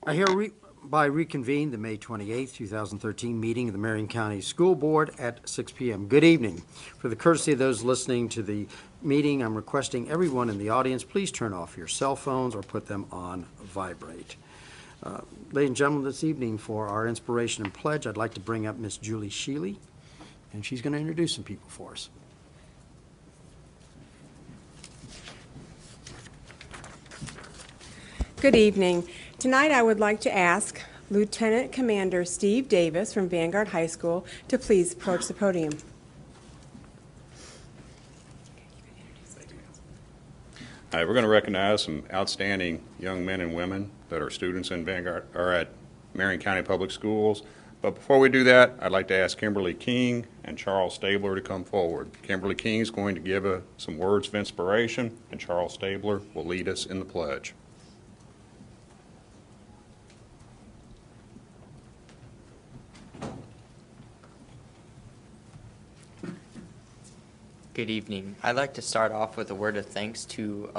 I hereby reconvene the May 28th, 2013 meeting of the Marion County School Board at 6 p.m. Good evening. For the courtesy of those listening to the meeting, I'm requesting everyone in the audience, please turn off your cell phones or put them on vibrate. Ladies and gentlemen, this evening for our inspiration and pledge, I'd like to bring up Miss Julie Sheely, and she's going to introduce some people for us. Good evening. Tonight I would like to ask Lieutenant Commander Steve Davis from Vanguard High School to please approach the podium. All right, we're going to recognize some outstanding young men and women that are students in Vanguard or at Marion County Public Schools. But before we do that, I'd like to ask Kimberly King and Charles Stabler to come forward. Kimberly King is going to give some words of inspiration, and Charles Stabler will lead us in the pledge. Good evening. I'd like to start off with a word of thanks to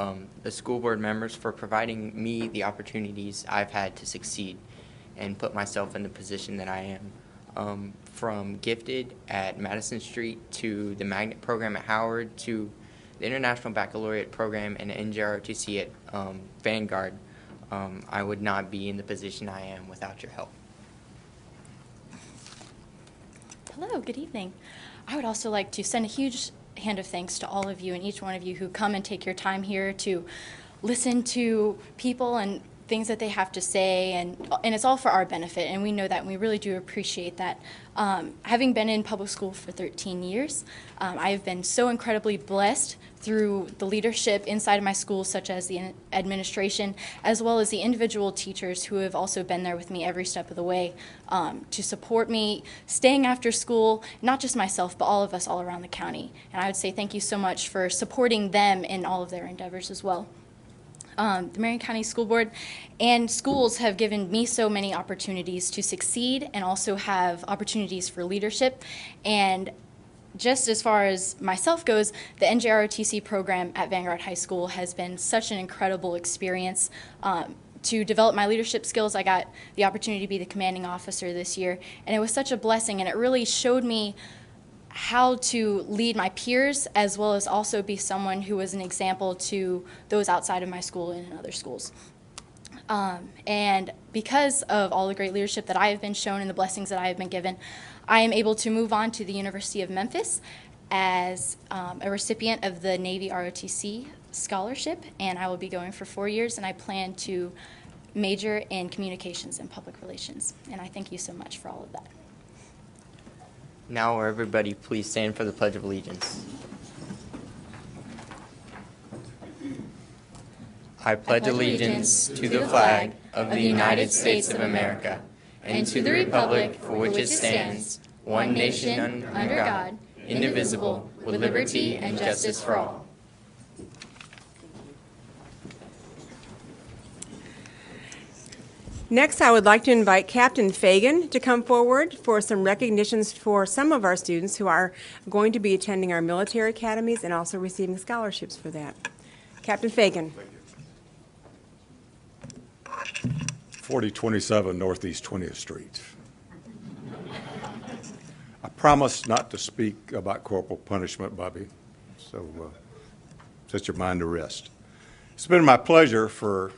the school board members for providing me the opportunities I've had to succeed and put myself in the position that I am. From gifted at Madison Street to the magnet program at Howard to the International Baccalaureate program and NJROTC at Vanguard, I would not be in the position I am without your help. Hello, good evening. I would also like to send a huge hand of thanks to all of you and each one of you who come and take your time here to listen to people and things that they have to say, and it's all for our benefit, and we know that, and we really do appreciate that. Having been in public school for 13 years, I have been so incredibly blessed through the leadership inside of my school, such as the administration, as well as the individual teachers who have also been there with me every step of the way to support me, staying after school, not just myself, but all of us all around the county. And I would say thank you so much for supporting them in all of their endeavors as well. The Marion County School Board and schools have given me so many opportunities to succeed and also have opportunities for leadership. And just as far as myself goes, the NJROTC program at Vanguard High School has been such an incredible experience. To develop my leadership skills, I got the opportunity to be the commanding officer this year, and it was such a blessing, and it really showed me how to lead my peers as well as also be someone who was an example to those outside of my school and in other schools. And because of all the great leadership that I have been shown and the blessings that I have been given, I am able to move on to the University of Memphis as a recipient of the Navy ROTC scholarship, and I will be going for 4 years, and I plan to major in communications and public relations. And I thank you so much for all of that. Now, everybody, please stand for the Pledge of Allegiance. I pledge allegiance to the flag of the United States of America and to the republic for which it stands, one nation under God, indivisible, with liberty and justice for all. Next, I would like to invite Captain Fagan to come forward for some recognitions for some of our students who are going to be attending our military academies and also receiving scholarships for that. Captain Fagan. 4027 Northeast 20th Street. I promise not to speak about corporal punishment, Bobby, so set your mind to rest. It's been my pleasure for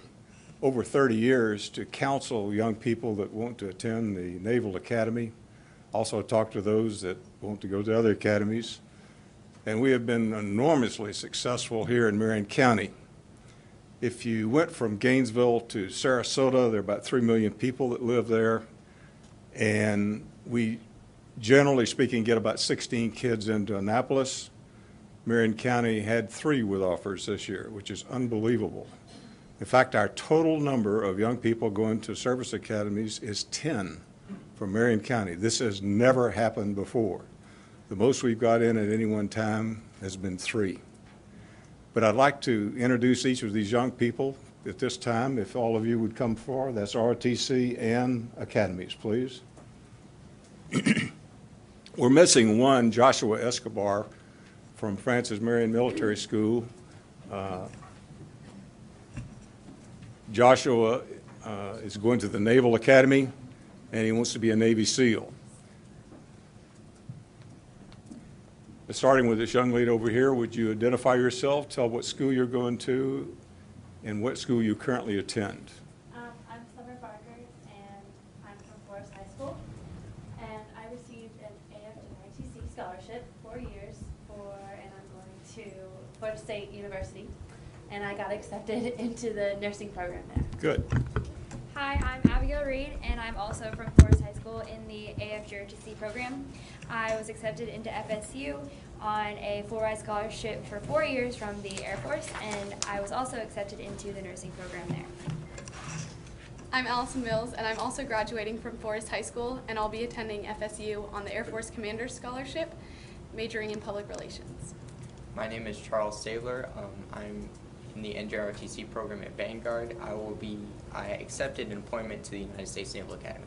over 30 years to counsel young people that want to attend the Naval Academy, also talk to those that want to go to other academies, and we have been enormously successful here in Marion County. If you went from Gainesville to Sarasota, there are about 3 million people that live there, and we, generally speaking, get about 16 kids into Annapolis. Marion County had 3 with offers this year, which is unbelievable. In fact, our total number of young people going to service academies is 10 from Marion County. This has never happened before. The most we've got in at any one time has been 3. But I'd like to introduce each of these young people at this time, if all of you would come forward. That's ROTC and academies, please. We're missing one, Joshua Escobar from Francis Marion Military School. Joshua is going to the Naval Academy, and he wants to be a Navy SEAL. Starting with this young lady over here, would you identify yourself, tell what school you're going to, and what school you currently attend? I'm Summer Barker, and I'm from Forest High School. And I received an AFJITC scholarship 4 years and I'm going to Florida State University. And I got accepted into the nursing program there. Good. Hi, I'm Abigail Reed, and I'm also from Forest High School in the AFJITC program. I was accepted into FSU on a full-ride scholarship for 4 years from the Air Force, and I was also accepted into the nursing program there. I'm Allison Mills, and I'm also graduating from Forest High School, and I'll be attending FSU on the Air Force Commander's Scholarship, majoring in public relations. My name is Charles Stabler. I'm in the NJROTC program at Vanguard. I accepted an appointment to the United States Naval Academy.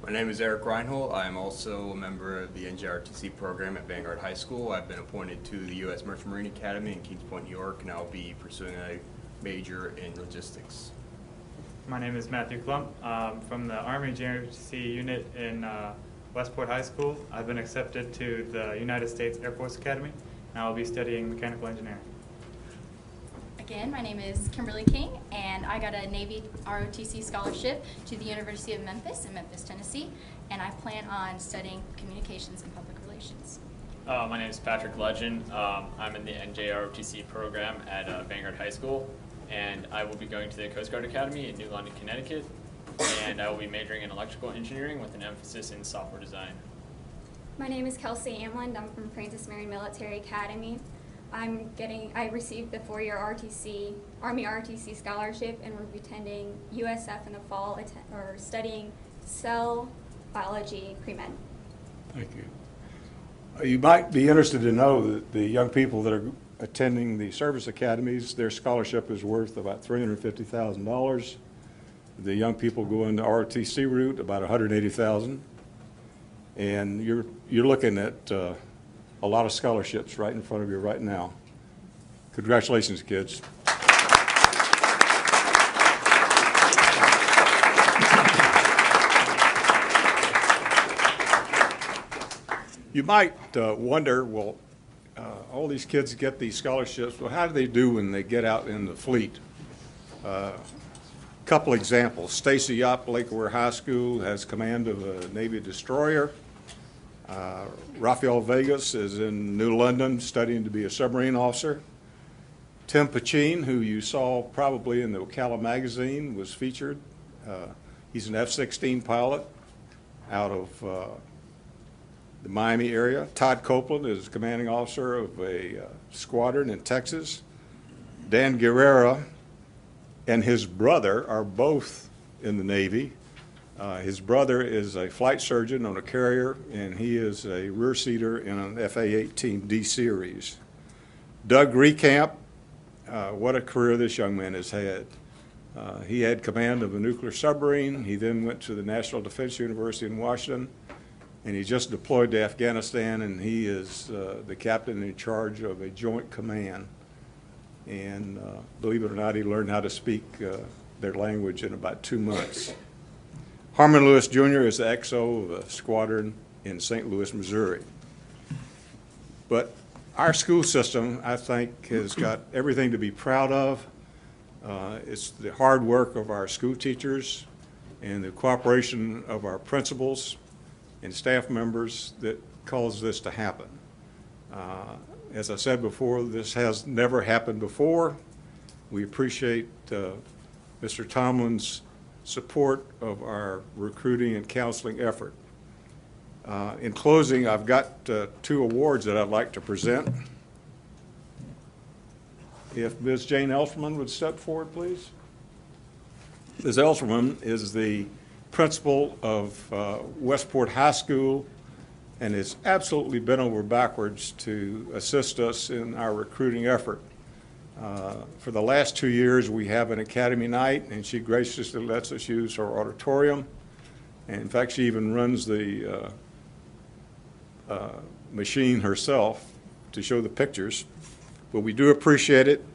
My name is Eric Reinhold. I am also a member of the NJRTC program at Vanguard High School. I've been appointed to the U.S. Merchant Marine Academy in Kings Point, New York, and I'll be pursuing a major in logistics. My name is Matthew Klump. From the Army JRTC unit in Westport High School. I've been accepted to the United States Air Force Academy, and I will be studying mechanical engineering. Again, my name is Kimberly King, and I got a Navy ROTC scholarship to the University of Memphis in Memphis, Tennessee, and I plan on studying communications and public relations. My name is Patrick Legend. I'm in the NJROTC program at Vanguard High School, and I will be going to the Coast Guard Academy in New London, Connecticut, and I will be majoring in electrical engineering with an emphasis in software design. My name is Kelsey Amland. I'm from Francis Marion Military Academy. I received the 4-year Army ROTC scholarship, and will be attending USF in the fall, studying cell biology pre-med. Thank you. You might be interested to know that the young people that are attending the service academies, their scholarship is worth about $350,000. The young people going the ROTC route, about $180,000. And you're looking at a lot of scholarships right in front of you right now. Congratulations, kids. You might wonder, well, all these kids get these scholarships. Well, how do they do when they get out in the fleet? Couple examples. Stacy Yopp, Lake Ware High School, has command of a Navy destroyer. Rafael Vegas is in New London studying to be a submarine officer. Tim Pachin, who you saw probably in the Ocala magazine, was featured. He's an F-16 pilot out of the Miami area. Todd Copeland is commanding officer of a squadron in Texas. Dan Guerrera and his brother are both in the Navy. His brother is a flight surgeon on a carrier, and he is a rear seater in an FA-18D series. Doug Recamp, what a career this young man has had. He had command of a nuclear submarine. He then went to the National Defense University in Washington, and he just deployed to Afghanistan, and he is the captain in charge of a joint command. And believe it or not, he learned how to speak their language in about 2 months. Harmon Lewis Jr. is the XO of a squadron in St. Louis, Missouri. But our school system, I think, has got everything to be proud of. It's the hard work of our school teachers and the cooperation of our principals and staff members that caused this to happen. As I said before, this has never happened before. We appreciate Mr. Tomlin's support of our recruiting and counseling effort. In closing, I've got 2 awards that I'd like to present. If Ms. Jane Elsterman would step forward, please. Ms. Elsterman is the principal of Westport High School and has absolutely bent over backwards to assist us in our recruiting effort. For the last 2 years, we have an academy night, and she graciously lets us use her auditorium. And in fact, she even runs the machine herself to show the pictures. But we do appreciate it.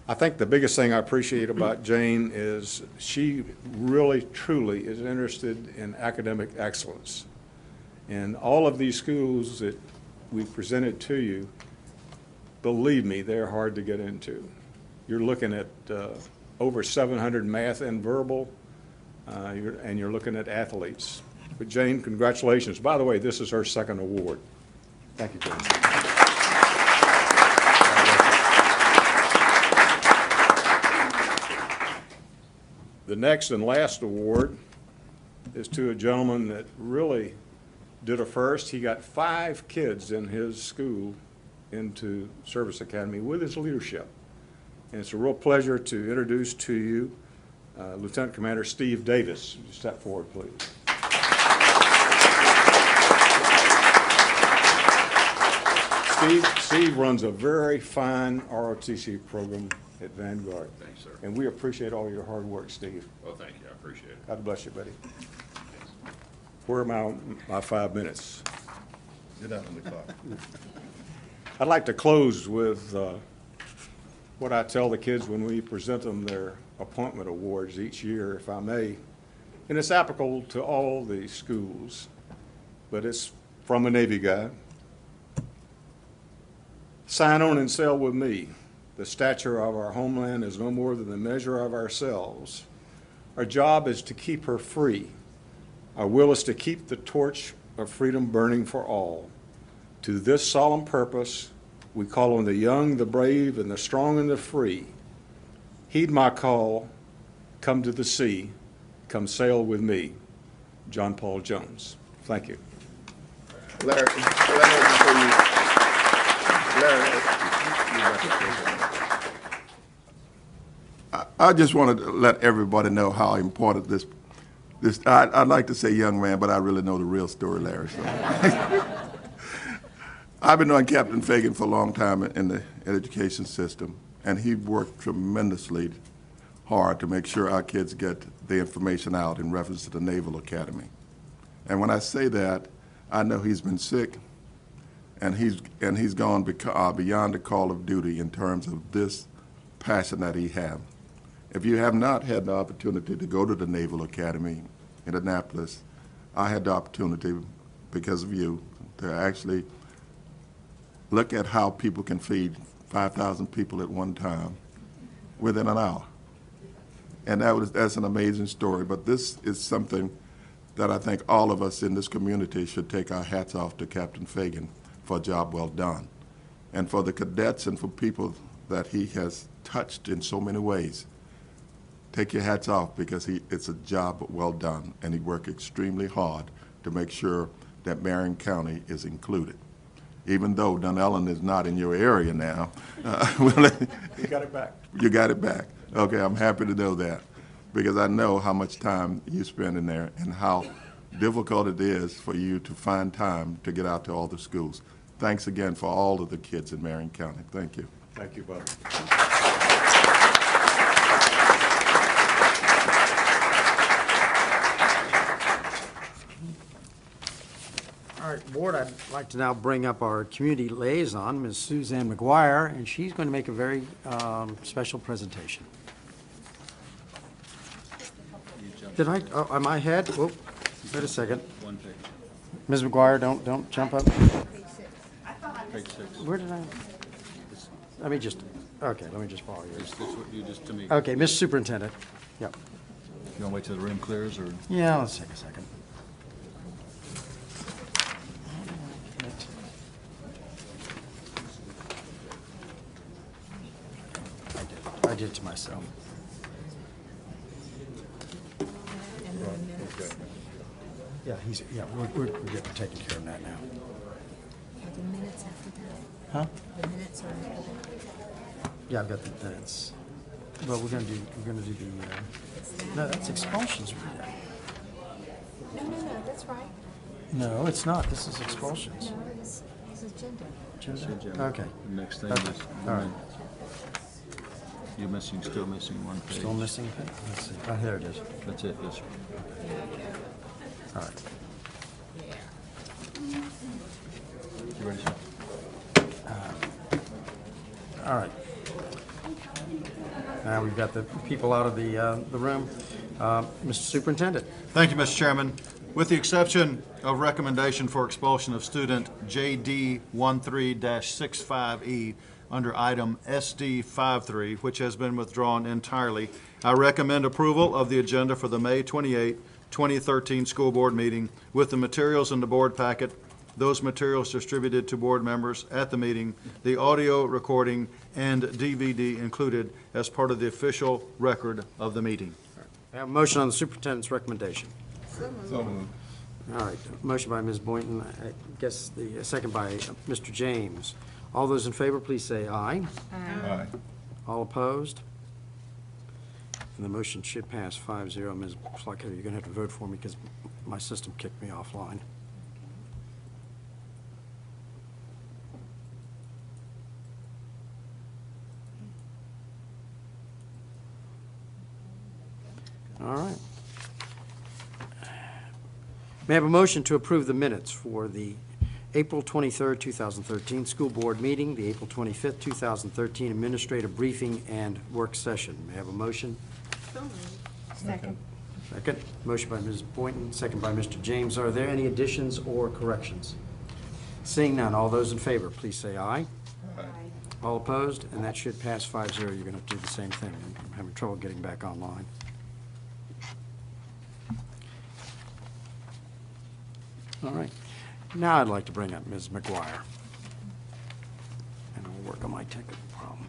I think the biggest thing I appreciate about Jane is she really, truly is interested in academic excellence. And all of these schools that we presented to you, believe me, they're hard to get into. You're looking at over 700 math and verbal, and you're looking at athletes. But Jane, congratulations. By the way, this is her second award. Thank you, Jane. The next and last award is to a gentleman that really did a first. He got 5 kids in his school into Service Academy with his leadership. And it's a real pleasure to introduce to you Lieutenant Commander Steve Davis. Step forward, please. Steve runs a very fine ROTC program at Vanguard. Thanks, sir. And we appreciate all your hard work, Steve. Well, thank you. I appreciate it. God bless you, buddy. Where are my 5 minutes? Get out on the clock. I'd like to close with what I tell the kids when we present them their appointment awards each year, if I may. And it's applicable to all the schools, but it's from a Navy guy. Sign on and sail with me. The stature of our homeland is no more than the measure of ourselves. Our job is to keep her free. Our will is to keep the torch of freedom burning for all. To this solemn purpose, we call on the young, the brave, and the strong and the free. Heed my call, come to the sea, come sail with me. John Paul Jones. Thank you. Larry, I just wanted to let everybody know how important this I'd like to say young man, but I really know the real story, Larry. So. I've been knowing Captain Fagan for a long time in the education system, and he worked tremendously hard to make sure our kids get the information out in reference to the Naval Academy. And when I say that, I know he's been sick, and he's gone beyond the call of duty in terms of this passion that he has. If you have not had the opportunity to go to the Naval Academy in Annapolis, I had the opportunity, because of you, to actually look at how people can feed 5,000 people at one time within an hour. And that's an amazing story, but this is something that I think all of us in this community should take our hats off to Captain Fagan for a job well done. And for the cadets and for people that he has touched in so many ways, take your hats off, because it's a job well done, and he worked extremely hard to make sure that Marion County is included. Even though Dunellen is not in your area now. You got it back. You got it back. Okay, I'm happy to know that, because I know how much time you spend in there and how difficult it is for you to find time to get out to all the schools. Thanks again for all of the kids in Marion County. Thank you. Thank you, brother. All right, Board, I'd like to now bring up our community liaison, Ms. Suzanne McGuire, and she's going to make a very special presentation. Did I, am I ahead? Whoa, wait a second. Ms. McGuire, don't jump up. Page 6. Where did I? Let me just follow you. That's what you just to me. Okay, Ms. Superintendent. Yep. You want to wait till the room clears, or? Yeah, let's take a second. I did to myself. Yeah, we're getting taken care of that now. The minutes after that. Huh? The minutes are after that. Yeah, I've got the minutes. Well, we're gonna do the, no, that's expulsions. No, that's right. No, it's not. This is expulsions. No, this is gender. Gender? Okay. The next thing Okay. is. All right. You're still missing one page. Still missing? Let's see. Oh, there it is. That's it, yes, sir. All right. You ready, sir? All right. Now we've got the people out of the room. Mr. Superintendent. Thank you, Mr. Chairman. With the exception of recommendation for expulsion of student JD 13-65E under item SD 53, which has been withdrawn entirely, I recommend approval of the agenda for the May 28, 2013 school board meeting with the materials in the board packet, those materials distributed to board members at the meeting, the audio recording and DVD included as part of the official record of the meeting. I have a motion on the superintendent's recommendation. So moved. All right, motion by Ms. Boynton, I guess the second by Mr. James. All those in favor, please say aye. Aye. All opposed? And the motion should pass 5-0. Ms. Plucker, you're going to have to vote for me because my system kicked me offline. All right. May I have a motion to approve the minutes for the April 23rd, 2013 school board meeting, the April 25th, 2013 administrative briefing and work session? May I have a motion? Second. Second. Motion by Ms. Boynton, second by Mr. James. Are there any additions or corrections? Seeing none, all those in favor, please say aye. Aye. All opposed? And that should pass 5-0. You're going to have to do the same thing. I'm having trouble getting back online. All right. Now I'd like to bring up Ms. McGuire. And we'll work on my technical problem.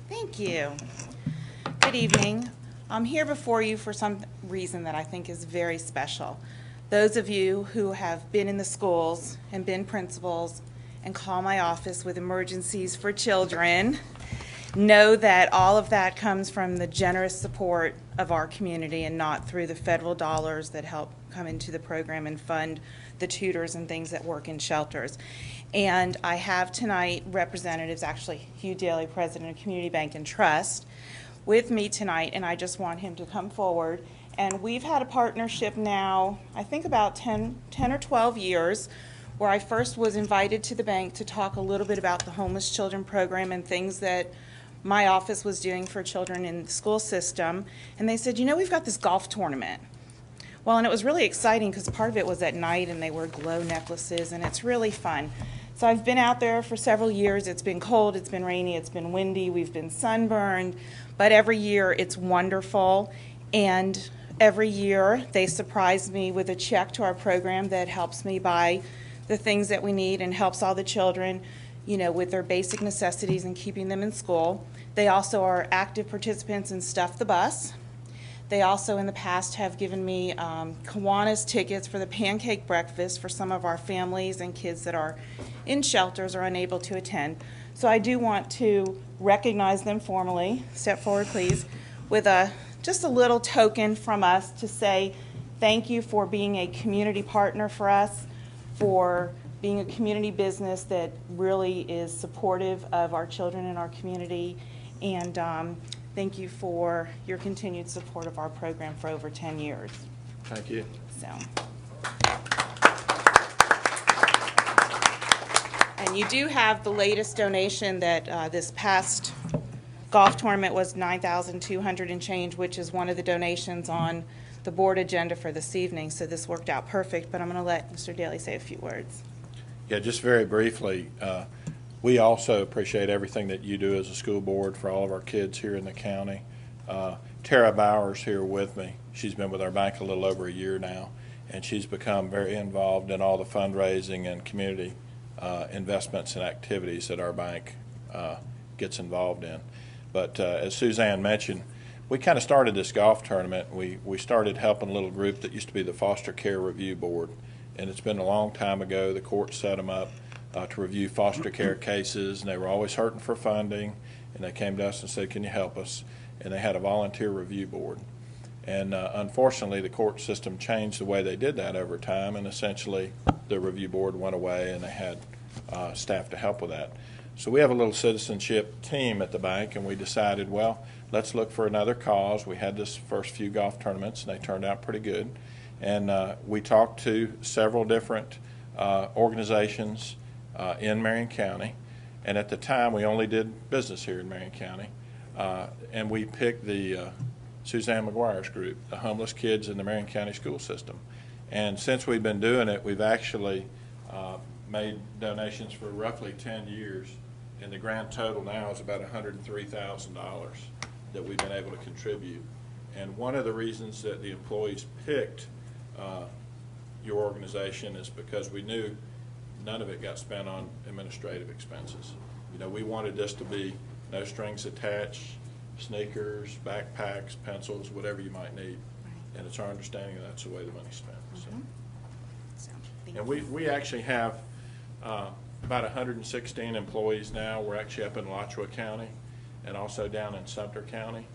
Thank you. Good evening. I'm here before you for some reason that I think is very special. Those of you who have been in the schools and been principals and call my office with emergencies for children know that all of that comes from the generous support of our community and not through the federal dollars that help come into the program and fund the tutors and things that work in shelters. And I have tonight representatives, actually Hugh Daly, President of Community Bank and Trust, with me tonight, and I just want him to come forward. And we've had a partnership now, I think about 10 or 12 years, where I first was invited to the bank to talk a little bit about the homeless children program and things that my office was doing for children in the school system. And they said, you know, we've got this golf tournament. Well, and it was really exciting because part of it was at night and they wear glow necklaces and it's really fun. So I've been out there for several years. It's been cold, it's been rainy, it's been windy, we've been sunburned, but every year it's wonderful. And every year they surprise me with a check to our program that helps me buy the things that we need and helps all the children, you know, with their basic necessities and keeping them in school. They also are active participants in Stuff the Bus. They also in the past have given me Kiwanis tickets for the pancake breakfast for some of our families and kids that are in shelters or unable to attend. So I do want to recognize them formally. Step forward, please, with just a little token from us to say thank you for being a community partner for us, for being a community business that really is supportive of our children in our community, and thank you for your continued support of our program for over 10 years. Thank you. So, and you do have the latest donation that this past golf tournament was $9,200 and change, which is one of the donations on the board agenda for this evening. So this worked out perfect, but I'm going to let Mr. Daly say a few words. Yeah, just very briefly, we also appreciate everything that you do as a school board for all of our kids here in the county. Tara Bowers here with me. She's been with our bank a little over a year now, and she's become very involved in all the fundraising and community investments and activities that our bank gets involved in. But as Suzanne mentioned, we kind of started this golf tournament. We started helping a little group that used to be the Foster Care Review Board. And it's been a long time ago. The court set them up to review foster care cases, and they were always hurting for funding. And they came to us and said, can you help us? And they had a volunteer review board. And unfortunately, the court system changed the way they did that over time, and essentially the review board went away, and they had staff to help with that. So we have a little citizenship team at the bank, and we decided, well, let's look for another cause. We had this first few golf tournaments, and they turned out pretty good. And we talked to several different organizations in Marion County, And at the time, we only did business here in Marion County. And we picked the Suzanne McGuire's group, the homeless kids in the Marion County school system. And since we've been doing it, we've actually made donations for roughly 10 years. And the grand total now is about $103,000 that we've been able to contribute. And one of the reasons that the employees picked your organization is because we knew none of it got spent on administrative expenses. You know, we wanted this to be no strings attached, sneakers, backpacks, pencils, whatever you might need. And it's our understanding that's the way the money's spent. So. And we actually have about 116 employees now. We're actually up in Alachua County and also down in Sumter County.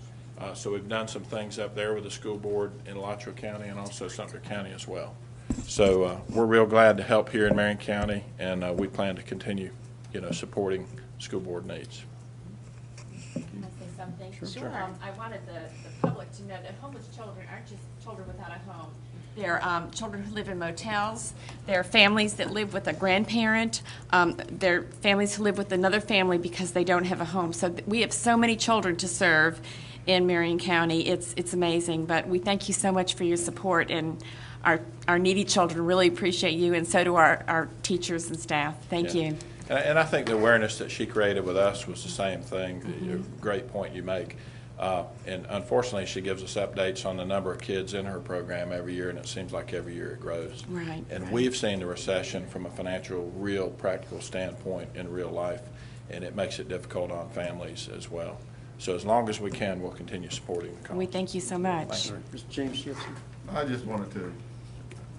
So we've done some things up there with the school board in Alachua County and also Sumter County as well. So we're real glad to help here in Marion County, and we plan to continue, supporting school board needs. Can I say something? Sure. I wanted the public to know that homeless children aren't just children without a home. They're children who live in motels. They're families that live with a grandparent. They're families who live with another family because they don't have a home. So we have so many children to serve in Marion County. It's amazing. But we thank you so much for your support, and our needy children really appreciate you, and so do our teachers and staff. Thank you. And I think the awareness that she created with us was the same thing. Great point you make. And unfortunately, she gives us updates on the number of kids in her program every year, and it seems like every year it grows. Right. And we've seen the recession from a financial, real, practical standpoint in real life, and it makes it difficult on families as well. So as long as we can, we'll continue supporting the cause. We thank you so much. Mr. James Gibson. I just wanted to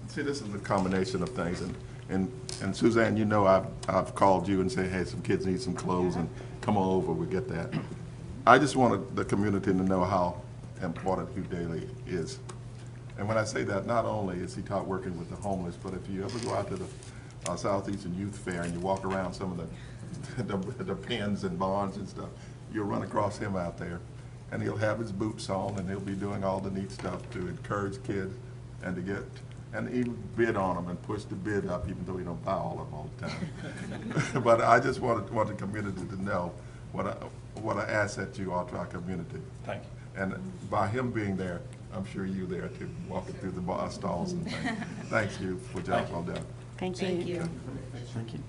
see, this is a combination of things, and Suzanne, I've called you and said, hey, some kids need some clothes, and come on over, we get that. I just wanted the community to know how important Hugh Daly is. And when I say that, not only is he taught working with the homeless, but if you ever go out to the Southeastern Youth Fair and you walk around some of the pens and barns and stuff, you'll run across him out there. And he'll have his boots on, and he'll be doing all the neat stuff to encourage kids and to get, and even bid on them and push the bid up, even though he don't buy all of them all the time. But I just want the community to know what an asset you are to our community. Thank you. And by him being there, I'm sure you there too, walking through the bar stalls and things. Thanks you for job well done. Thank you. Thank you. Thank you. Thank you.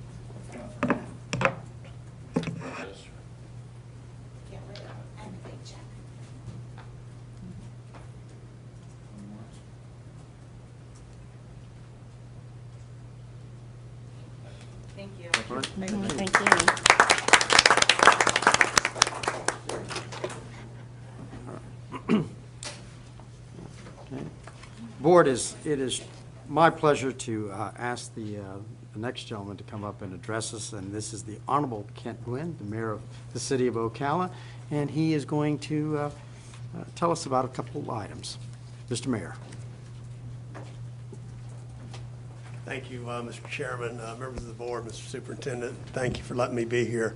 Thank you. Board, it is my pleasure to ask the next gentleman to come up and address us, and this is the Honorable Kent Nguyen, the Mayor of the City of Ocala, and he is going to tell us about a couple of items. Mr. Mayor. Thank you, Mr. Chairman, members of the board, Mr. Superintendent. Thank you for letting me be here,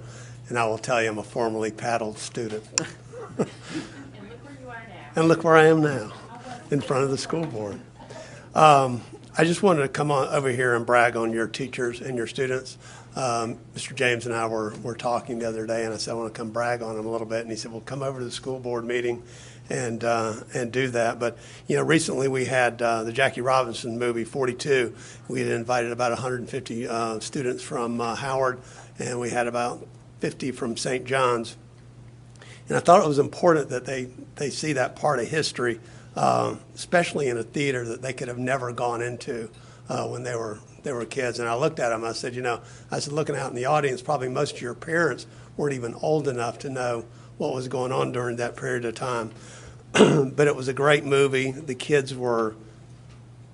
and I will tell you I'm a formerly paddled student. And look where you are now. And look where I am now, in front of the school board. I just wanted to come on over here and brag on your teachers and your students. Mr. James and I were talking the other day, and I said I want to come brag on them a little bit, and he said, well, come over to the school board meeting and do that. But recently we had the Jackie Robinson movie 42. We had invited about 150 students from Howard, and we had about 50 from St. John's. And I thought it was important that they see that part of history, especially in a theater that they could have never gone into when they were kids. And I looked at them, I said, looking out in the audience, probably most of your parents weren't even old enough to know what was going on during that period of time. But it was a great movie. The kids were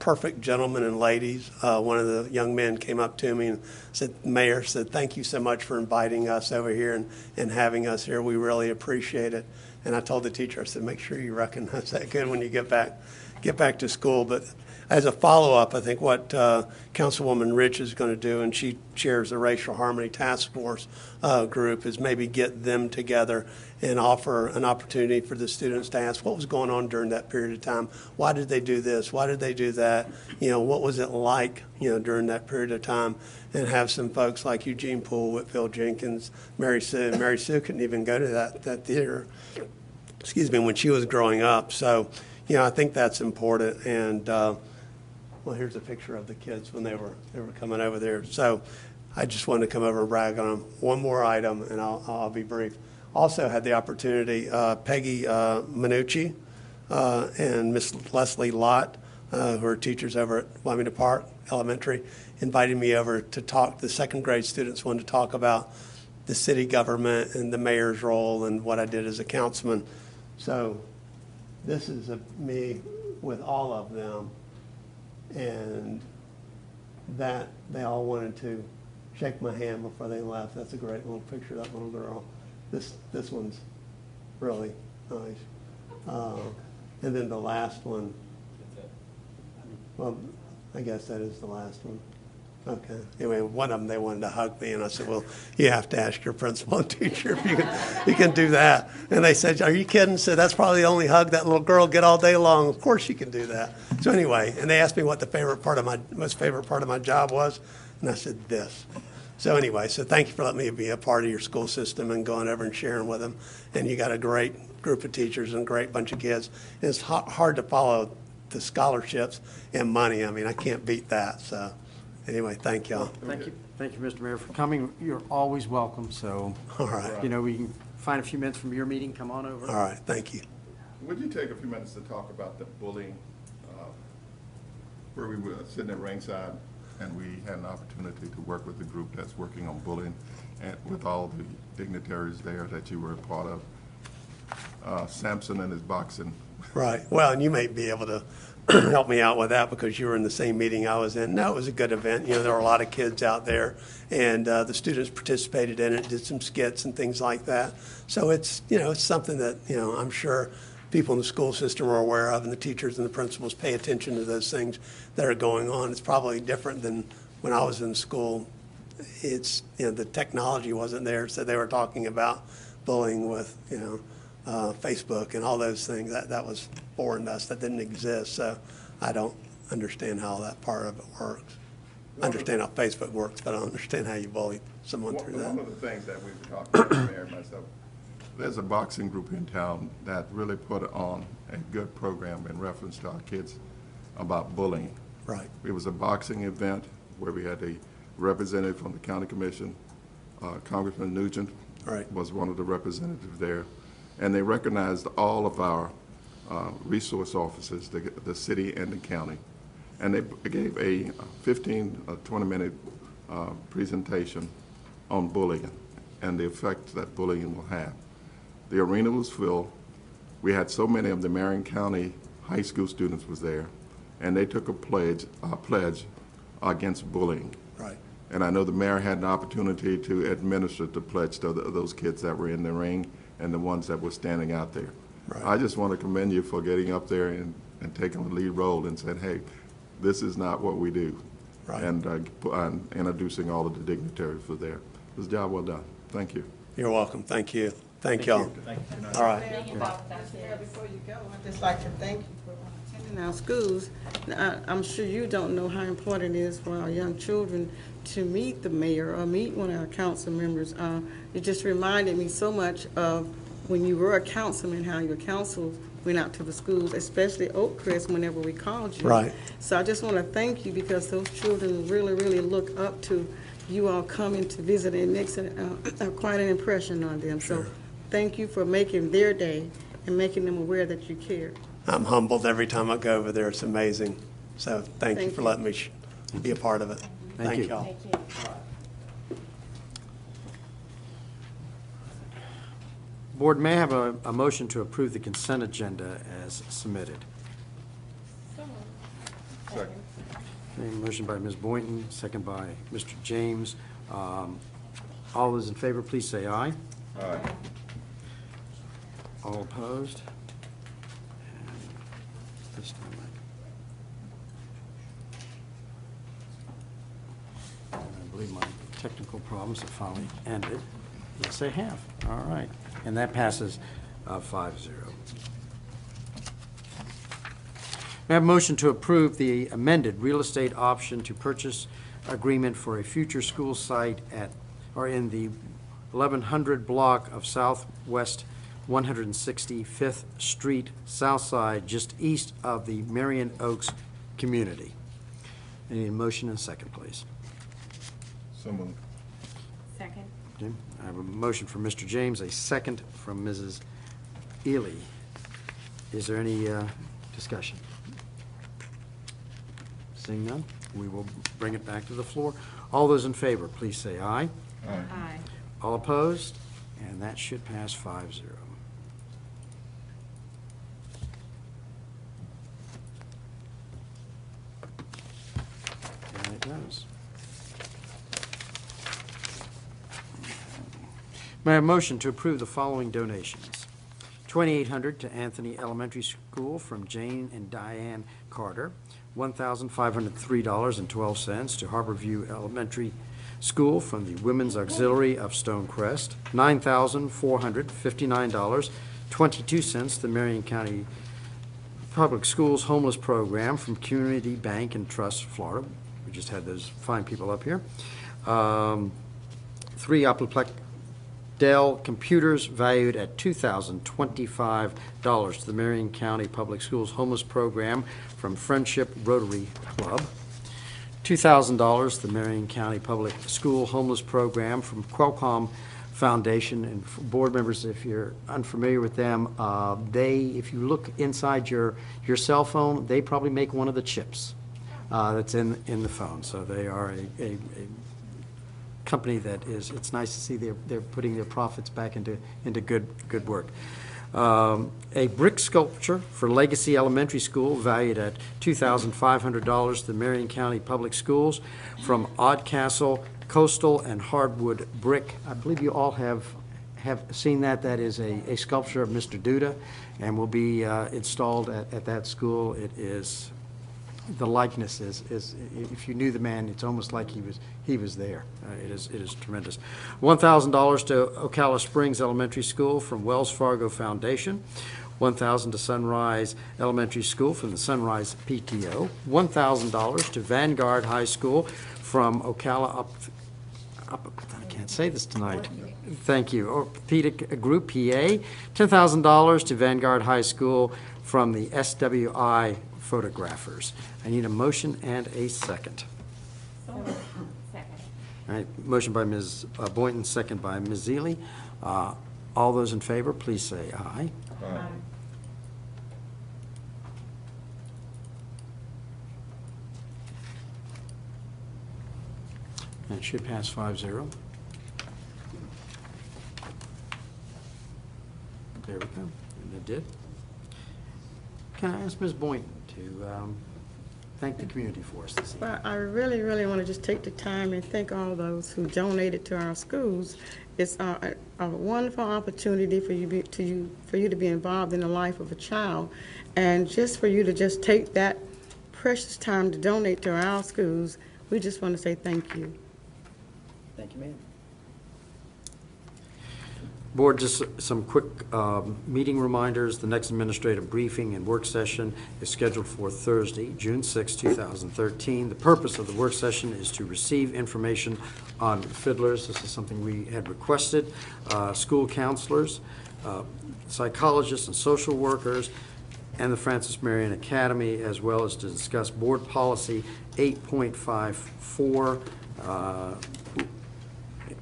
perfect gentlemen and ladies. One of the young men came up to me and said, Mayor, thank you so much for inviting us over here and having us here. We really appreciate it. And I told the teacher, I said, make sure you recognize that good when you get back to school. But as a follow-up, I think what Councilwoman Rich is going to do, and she chairs the Racial Harmony Task Force, group is maybe get them together and offer an opportunity for the students to ask what was going on during that period of time. Why did they do this? Why did they do that? What was it like, during that period of time? And have some folks like Eugene Poole, Whitfield Jenkins, Mary Sue. Mary Sue couldn't even go to that theater, when she was growing up. So, I think that's important. And, well, here's a picture of the kids when they were coming over there. So I just wanted to come over and brag on them. One more item, and I'll be brief. Also had the opportunity, Peggy Minucci and Miss Leslie Lott, who are teachers over at Wilmington Park Elementary, invited me over to talk. The second grade students wanted to talk about the city government and the mayor's role and what I did as a councilman. So this is me with all of them, and that they all wanted to shake my hand before they left. That's a great little picture of that little girl. This one's really nice. And then the last one, well, I guess that is the last one. Okay. Anyway, one of them, they wanted to hug me, and I said, well, you have to ask your principal and teacher if you can do that. And they said, are you kidding? I said, that's probably the only hug that little girl get all day long. Of course you can do that. So anyway, and they asked me what the most favorite part of my job was, and I said, this. So anyway, so thank you for letting me be a part of your school system and going over and sharing with them. And you got a great group of teachers and a great bunch of kids. And it's hard to follow the scholarships and money. I mean, I can't beat that. So anyway, thank y'all. Thank you, Mr. Mayor, for coming. You're always welcome. So, all right. We can find a few minutes from your meeting. Come on over. All right. Thank you. Would you take a few minutes to talk about the bullying, where we were sitting at ringside, and we had an opportunity to work with the group that's working on bullying, and with all the dignitaries there that you were a part of, Samson and his boxing. Right. Well, and you may be able to help me out with that because you were in the same meeting I was in. No, it was a good event. There were a lot of kids out there, and the students participated in it, did some skits and things like that. So it's, it's something that, I'm sure people in the school system are aware of, and the teachers and the principals pay attention to those things that are going on. It's probably different than when I was in school. It's, the technology wasn't there, so they were talking about bullying with, Facebook and all those things. That was foreign to us. That didn't exist. So I don't understand how that part of it works. I understand how Facebook works, but I don't understand how you bully someone through that. One of the things that we've talked about, Mayor and myself, there's a boxing group in town that really put on a good program in reference to our kids about bullying. Right. It was a boxing event where we had a representative from the county commission. Congressman Nugent was one of the representatives there. And they recognized all of our resource officers, the city and the county. And they gave a 20-minute presentation on bullying and the effect that bullying will have. The arena was full. We had so many of the Marion County high school students was there, and they took a pledge against bullying. Right. And I know the mayor had an opportunity to administer the pledge to those kids that were in the ring and the ones that were standing out there. Right. I just want to commend you for getting up there and taking the lead role and saying, hey, this is not what we do. Right. And introducing all of the dignitaries for there. It was a job well done. Thank you. You're welcome. Thank you. Thank y'all. All right. Before you go, I'd just like to thank you for attending our schools. I'm sure you don't know how important it is for our young children to meet the mayor or meet one of our council members. It just reminded me so much of when you were a councilman, how your council went out to the schools, especially Oakcrest, whenever we called you. Right. So I just want to thank you because those children really, really look up to you all coming to visit, and it makes quite an impression on them. Sure. So thank you for making their day and making them aware that you care. I'm humbled every time I go over there. It's amazing. So thank you for letting me be a part of it. Thank y'all. Thank you. Board, may I have a motion to approve the consent agenda as submitted? Second. Okay, motion by Ms. Boynton, second by Mr. James. All those in favor, please say aye. Aye. All opposed? And this time I believe my technical problems have finally ended. Yes, they have. All right. And that passes 5-0. May I have a motion to approve the amended real estate option to purchase agreement for a future school site at, or in the 1100 block of Southwest 165th Street, South Side, just east of the Marion Oaks community. I need a motion and a second, please. So moved. Second. Okay. I have a motion from Mr. James, a second from Mrs. Ely. Is there any discussion? Seeing none, we will bring it back to the floor. All those in favor, please say aye. Aye. All opposed? And that should pass 5-0. There it goes. May I have a motion to approve the following donations? $2,800 to Anthony Elementary School from Jane and Diane Carter, $1,503.12 to Harborview Elementary School from the Women's Auxiliary of Stonecrest, $9,459.22 to the Marion County Public Schools Homeless Program from Community Bank and Trust, Florida. We just had those fine people up here. 3 Apoplectic Dell computers valued at $2,025 to the Marion County Public Schools Homeless Program from Friendship Rotary Club. $2,000 to the Marion County Public School Homeless Program from Qualcomm Foundation. And for board members, if you're unfamiliar with them, if you look inside your cell phone, they probably make one of the chips that's in the phone. So they are a company that is, it's nice to see they're putting their profits back into good work. A brick sculpture for Legacy Elementary School valued at $2,500 to the Marion County Public Schools from Oddcastle Coastal and Hardwood Brick. I believe you all have seen that. That is a sculpture of Mr. Duda and will be installed at that school. It is, the likeness is, if you knew the man, it's almost like he was there. It is tremendous. $1,000 to Ocala Springs Elementary School from Wells Fargo Foundation. $1,000 to Sunrise Elementary School from the Sunrise PTO. $1,000 to Vanguard High School from Ocala I can't say this tonight. Thank you. Orthopedic Group PA. $10,000 to Vanguard High School from the SWI Photographers. I need a motion and a second. Second. All right, motion by Ms. Boynton, second by Ms. Ely. All those in favor, please say aye. Aye. And it should pass 5-0. There we go, and it did. Can I ask Ms. Boynton to thank the community for us this evening? Well, I really, really want to just take the time and thank all those who donated to our schools. It's a wonderful opportunity for you to be involved in the life of a child, and just for you to just take that precious time to donate to our schools. We just want to say thank you. Thank you, ma'am. Board, just some quick meeting reminders. The next administrative briefing and work session is scheduled for Thursday, June 6, 2013. The purpose of the work session is to receive information on fiddlers. This is something we had requested. School counselors, psychologists and social workers, and the Francis Marion Academy, as well as to discuss board policy 8.54,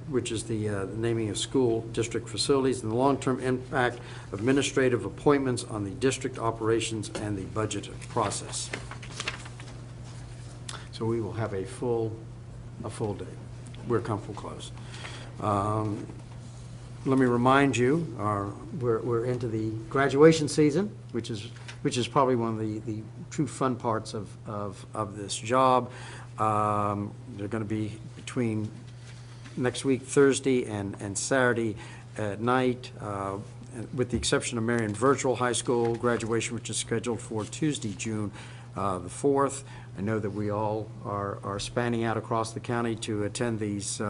which is the naming of school district facilities, and the long-term impact of administrative appointments on the district operations and the budget process. So we will have a full day. We're come full close. Let me remind you, we're into the graduation season, which is probably one of the true fun parts of this job. They're going to be between next week, Thursday and Saturday at night, with the exception of Marion Virtual High School graduation, which is scheduled for Tuesday, June the 4th. I know that we all are spanning out across the county to attend these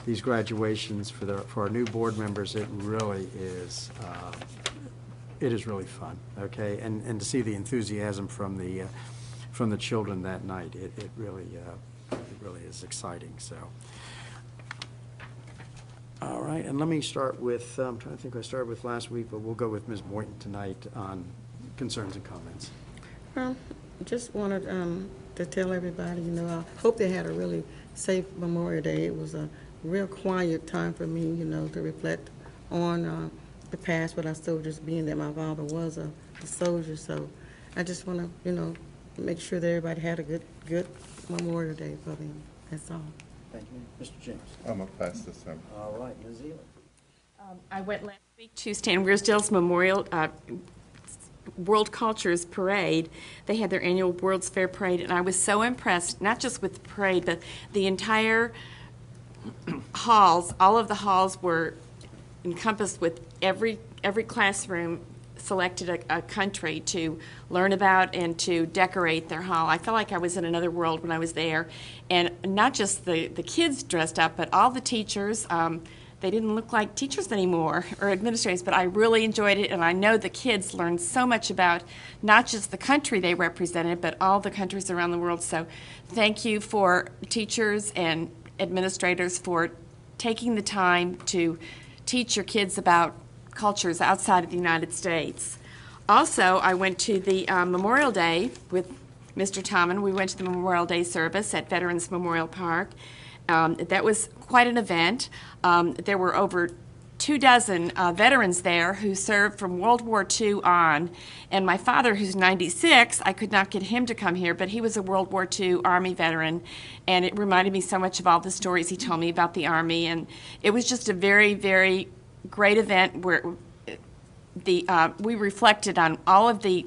these graduations for our new board members, it really is, it is really fun, okay? And to see the enthusiasm from the children that night, it really is exciting, so. All right, and let me start with, I'm trying to think, I started with last week, but we'll go with Ms. Boynton tonight on concerns and comments. Just wanted to tell everybody, I hope they had a really safe Memorial Day. It was a real quiet time for me, to reflect on the past, but I still just being that my father was a soldier. So I just want to, make sure that everybody had a good Memorial Day for them. That's all. Thank you. Mr. James. I'm going to pass this on. All right, Ms. Ely. I went last week to Stan Wearsdale's Memorial World Cultures Parade. They had their annual World's Fair Parade, and I was so impressed, not just with the parade, but the entire halls. All of the halls were encompassed with every classroom selected a country to learn about and to decorate their hall. I felt like I was in another world when I was there. And not just the kids dressed up, but all the teachers. They didn't look like teachers anymore or administrators, but I really enjoyed it, and I know the kids learned so much about not just the country they represented, but all the countries around the world. So thank you for teachers and administrators for taking the time to teach your kids about cultures outside of the United States. Also, I went to the Memorial Day with Mr. Tommen. We went to the Memorial Day service at Veterans Memorial Park. That was quite an event. There were over 24 veterans there who served from World War II on. And my father, who's 96, I could not get him to come here, but he was a World War II Army veteran. And it reminded me so much of all the stories he told me about the Army. And it was just a very, very great event where we reflected on all of the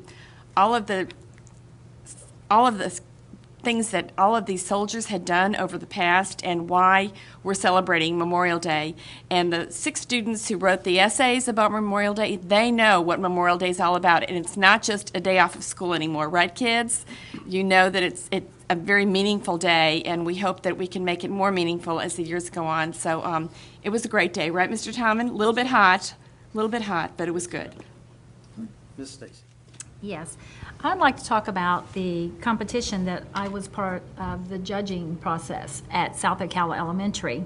things that all of these soldiers had done over the past and why we're celebrating Memorial Day. And the 6 students who wrote the essays about Memorial Day, they know what Memorial Day is all about. And it's not just a day off of school anymore, right, kids? You know that it's a very meaningful day, and we hope that we can make it more meaningful as the years go on. So it was a great day, right, Mr. Tommen? A little bit hot, but it was good. Ms. Stacy. Yes. I'd like to talk about the competition that I was part of the judging process at South Ocala Elementary.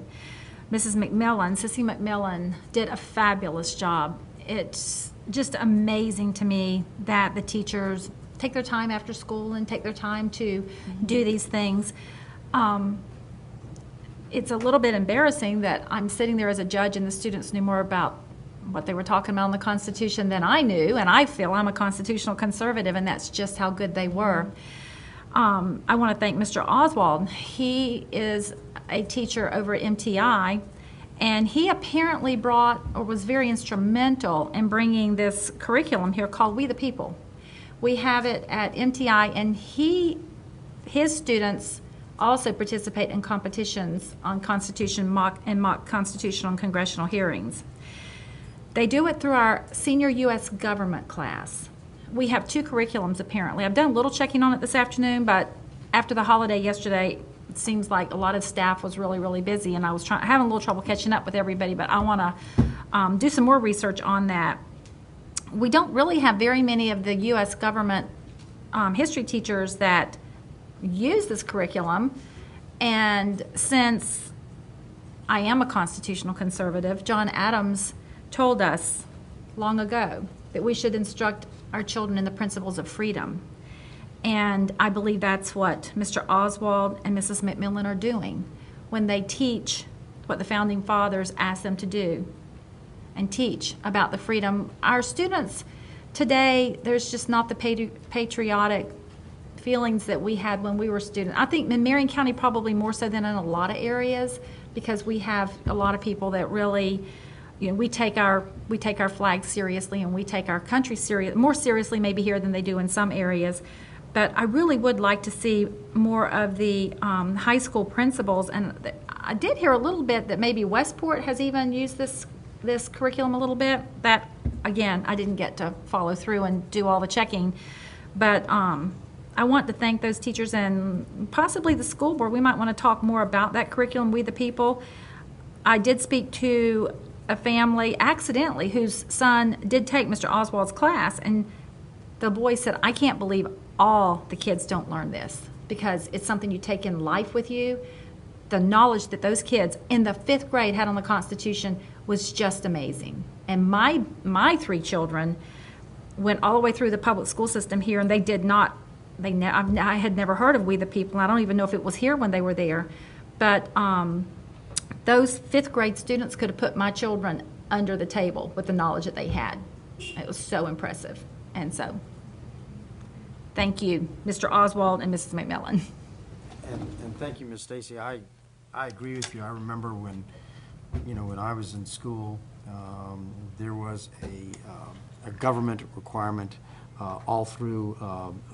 Mrs. McMillan, Sissy McMillan, did a fabulous job. It's just amazing to me that the teachers take their time after school and take their time to do these things. It's a little bit embarrassing that I'm sitting there as a judge and the students knew more about what they were talking about in the Constitution than I knew, and I feel I'm a constitutional conservative, and that's just how good they were. I want to thank Mr. Oswald. He is a teacher over at MTI, and he apparently brought or was very instrumental in bringing this curriculum here called We the People. We have it at MTI, and his students also participate in competitions on Constitution mock constitutional and congressional hearings. They do it through our senior U.S. government class. We have 2 curriculums, apparently. I've done a little checking on it this afternoon, but after the holiday yesterday, it seems like a lot of staff was really, really busy, and I was having a little trouble catching up with everybody, but I want to do some more research on that. We don't really have very many of the U.S. government history teachers that use this curriculum, and since I am a constitutional conservative, John Adams told us long ago that we should instruct our children in the principles of freedom. And I believe that's what Mr. Oswald and Mrs. McMillan are doing when they teach what the Founding Fathers asked them to do and teach about the freedom. Our students today, there's just not the patriotic feelings that we had when we were students. I think in Marion County probably more so than in a lot of areas, because we have a lot of people that really, we take our flag seriously, and we take our country more seriously maybe here than they do in some areas. But I really would like to see more of the high school principals, and I did hear a little bit that maybe Westport has even used this curriculum a little bit. That, again, I didn't get to follow through and do all the checking. But I want to thank those teachers and possibly the school board. We might want to talk more about that curriculum, We the People. I did speak to a family accidentally whose son did take Mr. Oswald's class, and the boy said, I can't believe all the kids don't learn this, because it's something you take in life with you. The knowledge that those kids in the 5th grade had on the Constitution was just amazing. And my 3 children went all the way through the public school system here, and they did not, I had never heard of We the People, and I don't even know if it was here when they were there. But those 5th grade students could have put my children under the table with the knowledge that they had. It was so impressive. And so, thank you, Mr. Oswald and Mrs. McMillan. And thank you, Ms. Stacy. I agree with you. I remember when I was in school, there was a government requirement all through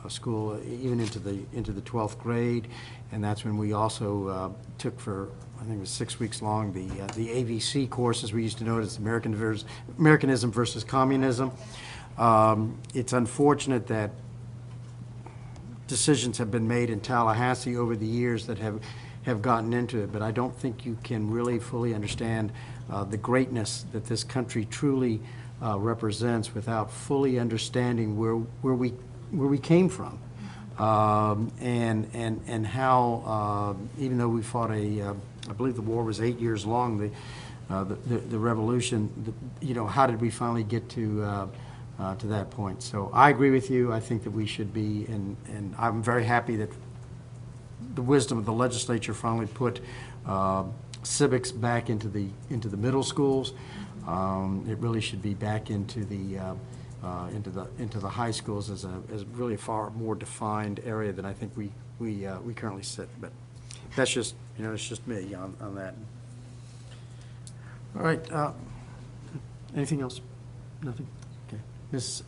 school, even into the 12th grade, and that's when we also took for, I think it was 6 weeks long, the AVC courses. We used to know it as Americanism versus Communism. It's unfortunate that decisions have been made in Tallahassee over the years that have gotten into it, but I don't think you can really fully understand the greatness that this country truly represents without fully understanding where we came from, and how even though we fought I believe the war was 8 years long, the revolution, how did we finally get to that point? So I agree with you. I think that we should be, and I'm very happy that the wisdom of the legislature finally put civics back into the middle schools. It really should be back into the high schools as really a far more defined area than I think we currently sit. But that's just it's just me on that. All right. Anything else? Nothing. Okay. Ms.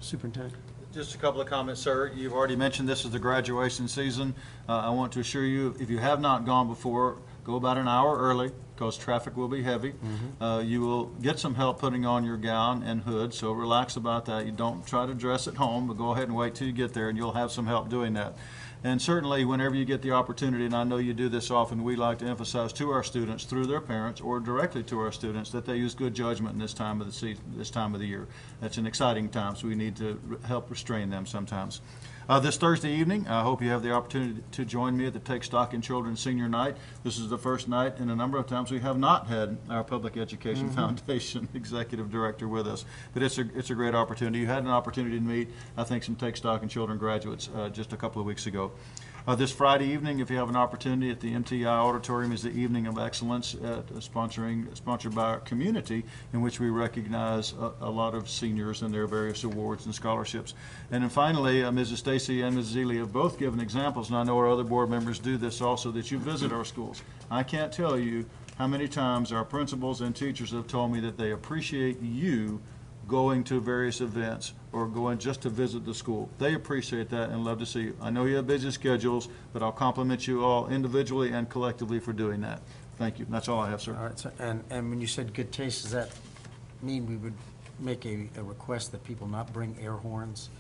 Superintendent. Just a couple of comments, sir. You've already mentioned this is the graduation season. I want to assure you, if you have not gone before, go about an hour early, because traffic will be heavy. You will get some help putting on your gown and hood, so relax about that. You don't try to dress at home, but go ahead and wait till you get there, and you'll have some help doing that. And certainly, whenever you get the opportunity, and I know you do this often, we like to emphasize to our students through their parents or directly to our students that they use good judgment in this time of the season, this time of the year. That's an exciting time, so we need to help restrain them sometimes. This Thursday evening, I hope you have the opportunity to join me at the Take Stock in Children Senior Night. This is the first night in a number of times we have not had our Public Education Foundation Executive Director with us, but it's a great opportunity. You had an opportunity to meet, I think, some Take Stock in Children graduates just a couple of weeks ago. This Friday evening, if you have an opportunity at the MTI Auditorium, is the Evening of Excellence sponsored by our community, in which we recognize a lot of seniors and their various awards and scholarships. And then finally, Mrs. Stacy and Mrs. Ely have both given examples, and I know our other board members do this also, that you visit our schools. I can't tell you how many times our principals and teachers have told me that they appreciate you going to various events or going just to visit the school. They appreciate that and love to see you. I know you have busy schedules, but I'll compliment you all individually and collectively for doing that. Thank you. That's all I have, sir. All right. So, and when you said good taste, does that mean we would make a request that people not bring air horns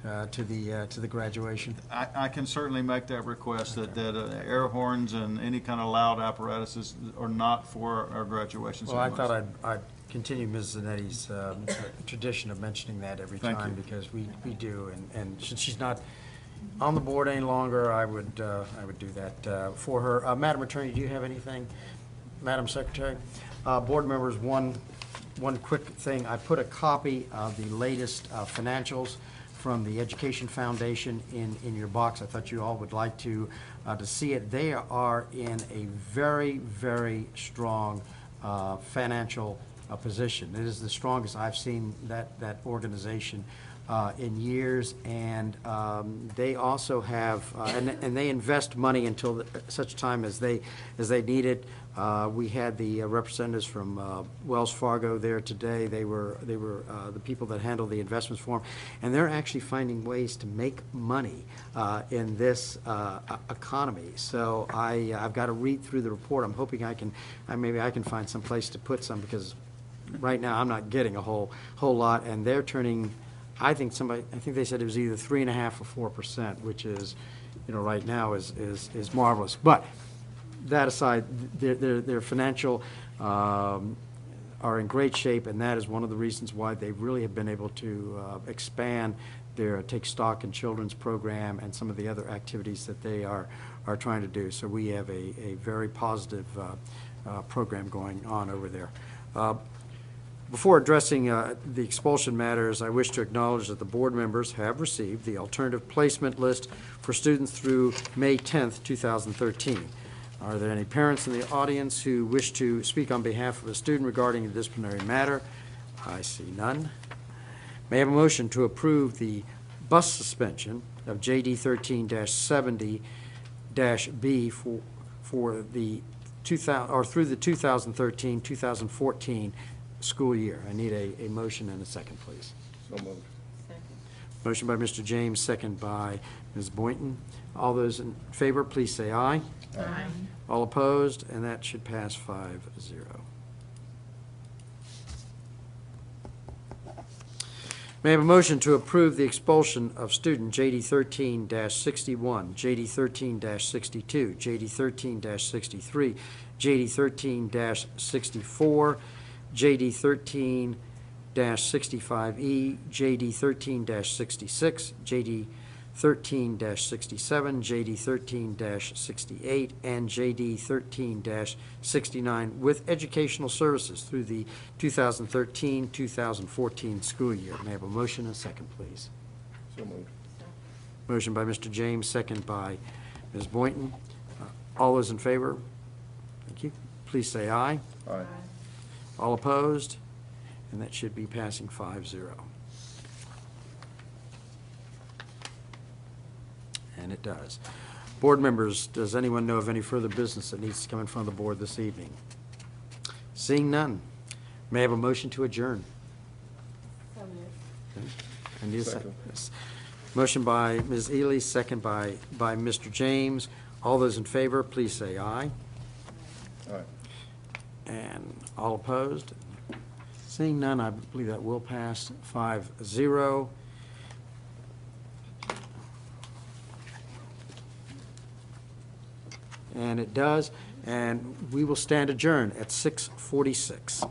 to the graduation? I can certainly make that request, that air horns and any kind of loud apparatuses are not for our graduation ceremonies. Well, I thought I'd continue Ms. Zanetti's tradition of mentioning that every time, because we do, and since she's not on the board any longer, I would do that for her. Madam Attorney, do you have anything? Madam Secretary? Board members, one quick thing. I put a copy of the latest financials from the Education Foundation in your box. I thought you all would like to see it. They are in a very, very strong financial position. It is the strongest I've seen that organization in years, and they also have and they invest money until such time as they need it. We had the representatives from Wells Fargo there today. They were the people that handle the investments for them, and they're actually finding ways to make money in this economy. So I've got to read through the report. I'm hoping maybe I can find some place to put some, because right now I'm not getting a whole lot, and they're turning. I think they said it was either 3.5% or 4%, which is, right now is marvelous. But that aside, their financial are in great shape, and that is one of the reasons why they really have been able to expand their Take Stock in Children's program and some of the other activities that they are trying to do. So we have a very positive program going on over there. Before addressing the expulsion matters, I wish to acknowledge that the board members have received the alternative placement list for students through May 10th, 2013. Are there any parents in the audience who wish to speak on behalf of a student regarding a disciplinary matter? I see none. May I have a motion to approve the bus suspension of JD 13-70-B for the 2000 or through the 2013-2014 school year? I need a motion and a second, please. So moved. Motion by Mr. James, second by Ms. Boynton. All those in favor, please say aye. Aye. All opposed, and that should pass 5-0. May I have a motion to approve the expulsion of student JD 13-61, JD 13-62, JD 13-63, JD 13-64, JD 13-65E, JD 13-66, JD 13-67, JD 13-68, and JD 13-69 with educational services through the 2013-2014 school year. May I have a motion and a second, please? So moved. Motion by Mr. James, second by Ms. Boynton. All those in favor? Thank you. Please say aye. Aye. All opposed? And that should be passing 5-0. And it does. Board members, does anyone know of any further business that needs to come in front of the board this evening? Seeing none, may I have a motion to adjourn? So moved. Okay. I need a second. Second. Yes. Motion by Ms. Ely, second by Mr. James. All those in favor, please say aye. Aye. And all opposed? Seeing none, I believe that will pass 5-0. And it does, and we will stand adjourned at 6:46.